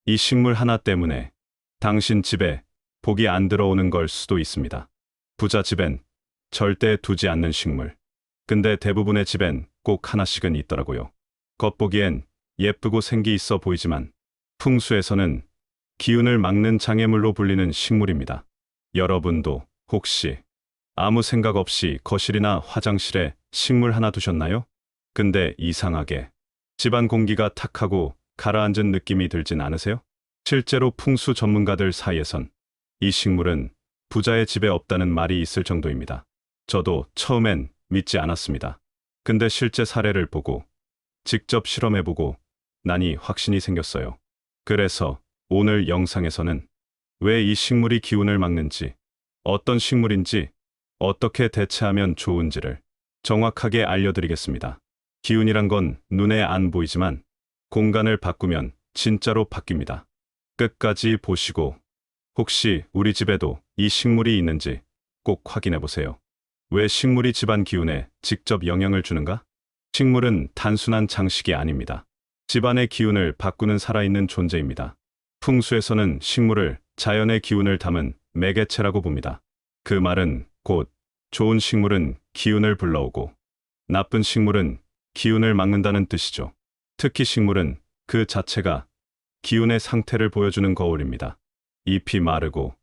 이 식물 하나 때문에 당신 집에 복이 안 들어오는 걸 수도 있습니다. 부자 집엔 절대 두지 않는 식물. 근데 대부분의 집엔 꼭 하나씩은 있더라고요. 겉보기엔 예쁘고 생기 있어 보이지만 풍수에서는 기운을 막는 장애물로 불리는 식물입니다. 여러분도 혹시 아무 생각 없이 거실이나 화장실에 식물 하나 두셨나요? 근데 이상하게 집안 공기가 탁하고 가라앉은 느낌이 들진 않으세요? 실제로 풍수 전문가들 사이에선 이 식물은 부자의 집에 없다는 말이 있을 정도입니다. 저도 처음엔 믿지 않았습니다. 근데 실제 사례를 보고 직접 실험해보고 나니 확신이 생겼어요. 그래서 오늘 영상에서는 왜 이 식물이 기운을 막는지, 어떤 식물인지, 어떻게 대체하면 좋은지를 정확하게 알려드리겠습니다. 기운이란 건 눈에 안 보이지만 공간을 바꾸면 진짜로 바뀝니다. 끝까지 보시고 혹시 우리 집에도 이 식물이 있는지 꼭 확인해 보세요. 왜 식물이 집안 기운에 직접 영향을 주는가? 식물은 단순한 장식이 아닙니다. 집안의 기운을 바꾸는 살아있는 존재입니다. 풍수에서는 식물을 자연의 기운을 담은 매개체라고 봅니다. 그 말은 곧 좋은 식물은 기운을 불러오고 나쁜 식물은 기운을 막는다는 뜻이죠. 특히 식물은 그 자체가 기운의 상태를 보여주는 거울입니다. 잎이 마르고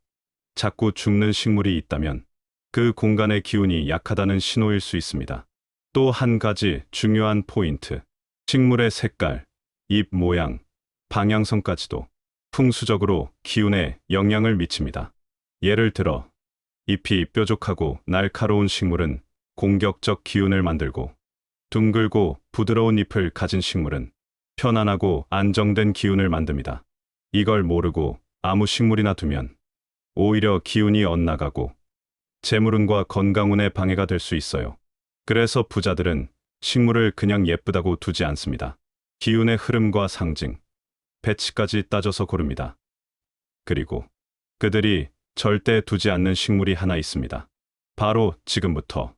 자꾸 죽는 식물이 있다면 그 공간의 기운이 약하다는 신호일 수 있습니다. 또 한 가지 중요한 포인트. 식물의 색깔, 잎 모양, 방향성까지도 풍수적으로 기운에 영향을 미칩니다. 예를 들어 잎이 뾰족하고 날카로운 식물은 공격적 기운을 만들고 둥글고 부드러운 잎을 가진 식물은 편안하고 안정된 기운을 만듭니다. 이걸 모르고 아무 식물이나 두면 오히려 기운이 엇나가고 재물운과 건강운에 방해가 될 수 있어요. 그래서 부자들은 식물을 그냥 예쁘다고 두지 않습니다. 기운의 흐름과 상징, 배치까지 따져서 고릅니다. 그리고 그들이 절대 두지 않는 식물이 하나 있습니다. 바로 지금부터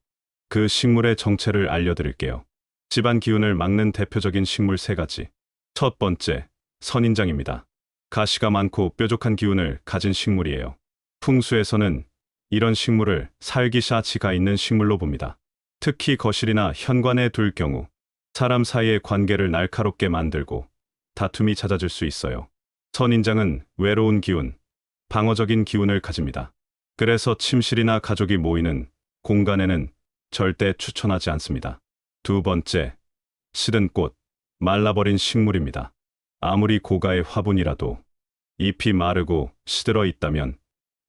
그 식물의 정체를 알려드릴게요. 집안 기운을 막는 대표적인 식물 3가지. 첫 번째, 선인장입니다. 가시가 많고 뾰족한 기운을 가진 식물이에요. 풍수에서는 이런 식물을 살기샤치가 있는 식물로 봅니다. 특히 거실이나 현관에 둘 경우 사람 사이의 관계를 날카롭게 만들고 다툼이 잦아질 수 있어요. 선인장은 외로운 기운, 방어적인 기운을 가집니다. 그래서 침실이나 가족이 모이는 공간에는 절대 추천하지 않습니다. 두 번째, 시든 꽃, 말라버린 식물입니다. 아무리 고가의 화분이라도 잎이 마르고 시들어 있다면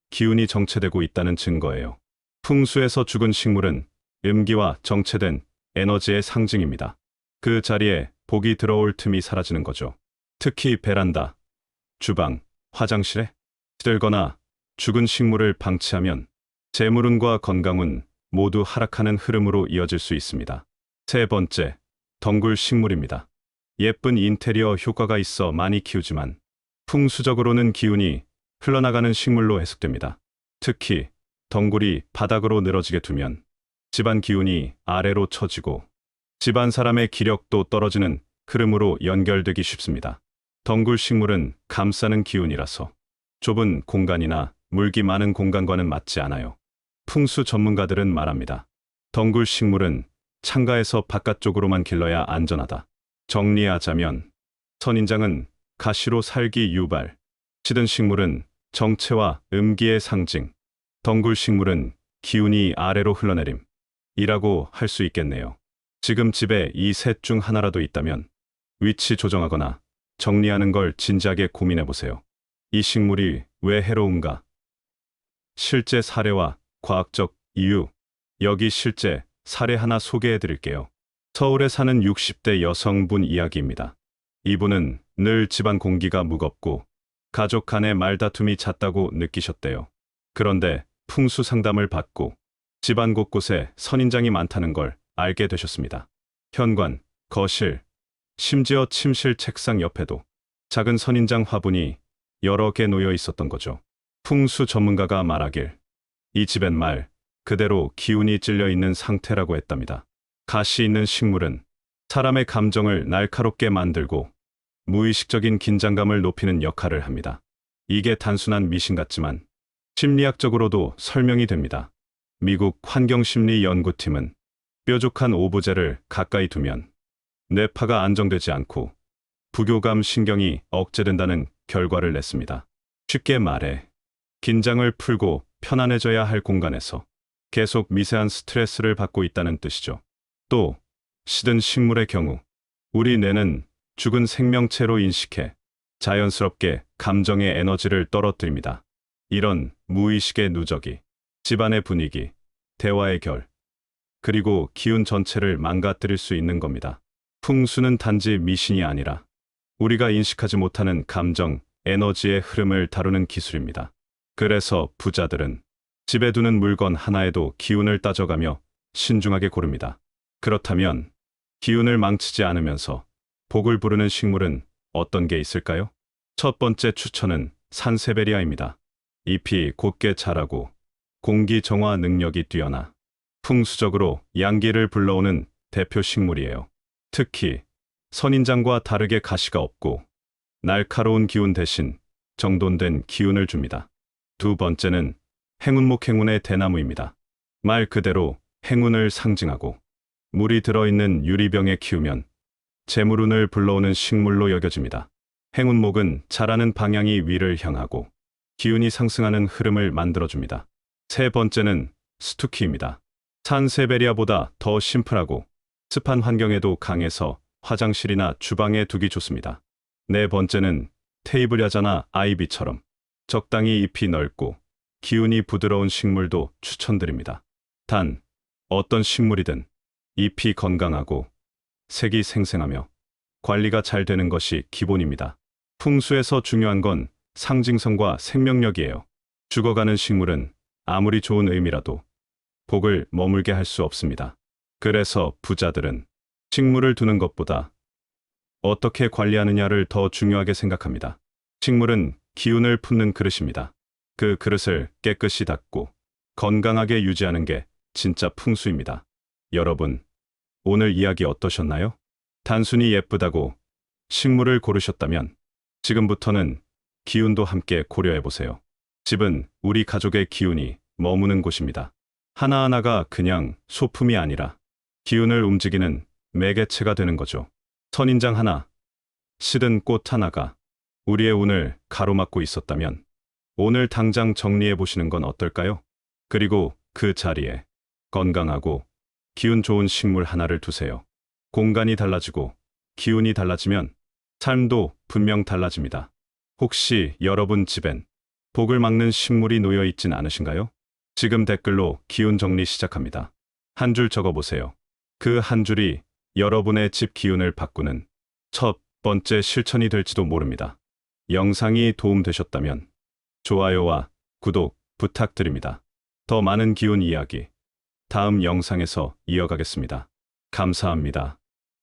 기운이 정체되고 있다는 증거예요. 풍수에서 죽은 식물은 음기와 정체된 에너지의 상징입니다. 그 자리에 복이 들어올 틈이 사라지는 거죠. 특히 베란다, 주방, 화장실에 시들거나 죽은 식물을 방치하면 재물운과 건강운 모두 하락하는 흐름으로 이어질 수 있습니다. 세 번째, 덩굴 식물입니다. 예쁜 인테리어 효과가 있어 많이 키우지만 풍수적으로는 기운이 흘러나가는 식물로 해석됩니다. 특히 덩굴이 바닥으로 늘어지게 두면 집안 기운이 아래로 처지고 집안 사람의 기력도 떨어지는 흐름으로 연결되기 쉽습니다. 덩굴 식물은 감싸는 기운이라서 좁은 공간이나 물기 많은 공간과는 맞지 않아요. 풍수 전문가들은 말합니다. 덩굴 식물은 창가에서 바깥쪽으로만 길러야 안전하다. 정리하자면 선인장은 가시로 살기 유발, 시든 식물은 정체와 음기의 상징, 덩굴 식물은 기운이 아래로 흘러내림 이라고 할 수 있겠네요. 지금 집에 이 셋 중 하나라도 있다면 위치 조정하거나 정리하는 걸 진지하게 고민해 보세요. 이 식물이 왜 해로운가? 실제 사례와 과학적 이유. 여기 실제 사례 하나 소개해 드릴게요. 서울에 사는 60대 여성분 이야기입니다. 이분은 늘 집안 공기가 무겁고 가족 간의 말다툼이 잦다고 느끼셨대요. 그런데 풍수 상담을 받고 집안 곳곳에 선인장이 많다는 걸 알게 되셨습니다. 현관, 거실, 심지어 침실 책상 옆에도 작은 선인장 화분이 여러 개 놓여 있었던 거죠. 풍수 전문가가 말하길 이 집엔 말 그대로 기운이 찔려 있는 상태라고 했답니다. 가시 있는 식물은 사람의 감정을 날카롭게 만들고 무의식적인 긴장감을 높이는 역할을 합니다. 이게 단순한 미신 같지만 심리학적으로도 설명이 됩니다. 미국 환경심리연구팀은 뾰족한 오브제를 가까이 두면 뇌파가 안정되지 않고 부교감 신경이 억제된다는 결과를 냈습니다. 쉽게 말해 긴장을 풀고 편안해져야 할 공간에서 계속 미세한 스트레스를 받고 있다는 뜻이죠. 또 시든 식물의 경우 우리 뇌는 죽은 생명체로 인식해 자연스럽게 감정의 에너지를 떨어뜨립니다. 이런 무의식의 누적이 집안의 분위기, 대화의 결, 그리고 기운 전체를 망가뜨릴 수 있는 겁니다. 풍수는 단지 미신이 아니라 우리가 인식하지 못하는 감정, 에너지의 흐름을 다루는 기술입니다. 그래서 부자들은 집에 두는 물건 하나에도 기운을 따져가며 신중하게 고릅니다. 그렇다면 기운을 망치지 않으면서 복을 부르는 식물은 어떤 게 있을까요? 첫 번째 추천은 산세베리아입니다. 잎이 곧게 자라고 공기 정화 능력이 뛰어나 풍수적으로 양기를 불러오는 대표 식물이에요. 특히 선인장과 다르게 가시가 없고 날카로운 기운 대신 정돈된 기운을 줍니다. 두 번째는 행운목 행운의 대나무입니다. 말 그대로 행운을 상징하고 물이 들어있는 유리병에 키우면 재물운을 불러오는 식물로 여겨집니다. 행운목은 자라는 방향이 위를 향하고 기운이 상승하는 흐름을 만들어줍니다. 세 번째는 스투키입니다. 산세베리아보다 더 심플하고 습한 환경에도 강해서 화장실이나 주방에 두기 좋습니다. 네 번째는 테이블야자나 아이비처럼 적당히 잎이 넓고 기운이 부드러운 식물도 추천드립니다. 단, 어떤 식물이든 잎이 건강하고 색이 생생하며 관리가 잘 되는 것이 기본입니다. 풍수에서 중요한 건 상징성과 생명력이에요. 죽어가는 식물은 아무리 좋은 의미라도 복을 머물게 할 수 없습니다. 그래서 부자들은 식물을 두는 것보다 어떻게 관리하느냐를 더 중요하게 생각합니다. 식물은 기운을 품는 그릇입니다. 그 그릇을 깨끗이 닦고 건강하게 유지하는 게 진짜 풍수입니다. 여러분, 오늘 이야기 어떠셨나요? 단순히 예쁘다고 식물을 고르셨다면 지금부터는 기운도 함께 고려해보세요. 집은 우리 가족의 기운이 머무는 곳입니다. 하나하나가 그냥 소품이 아니라 기운을 움직이는 매개체가 되는 거죠. 선인장 하나, 시든 꽃 하나가 우리의 운을 가로막고 있었다면 오늘 당장 정리해 보시는 건 어떨까요? 그리고 그 자리에 건강하고 기운 좋은 식물 하나를 두세요. 공간이 달라지고 기운이 달라지면 삶도 분명 달라집니다. 혹시 여러분 집엔 복을 막는 식물이 놓여 있진 않으신가요? 지금 댓글로 기운 정리 시작합니다. 한 줄 적어보세요. 그 한 줄이 여러분의 집 기운을 바꾸는 첫 번째 실천이 될지도 모릅니다. 영상이 도움되셨다면 좋아요와 구독 부탁드립니다. 더 많은 기운 이야기 다음 영상에서 이어가겠습니다. 감사합니다.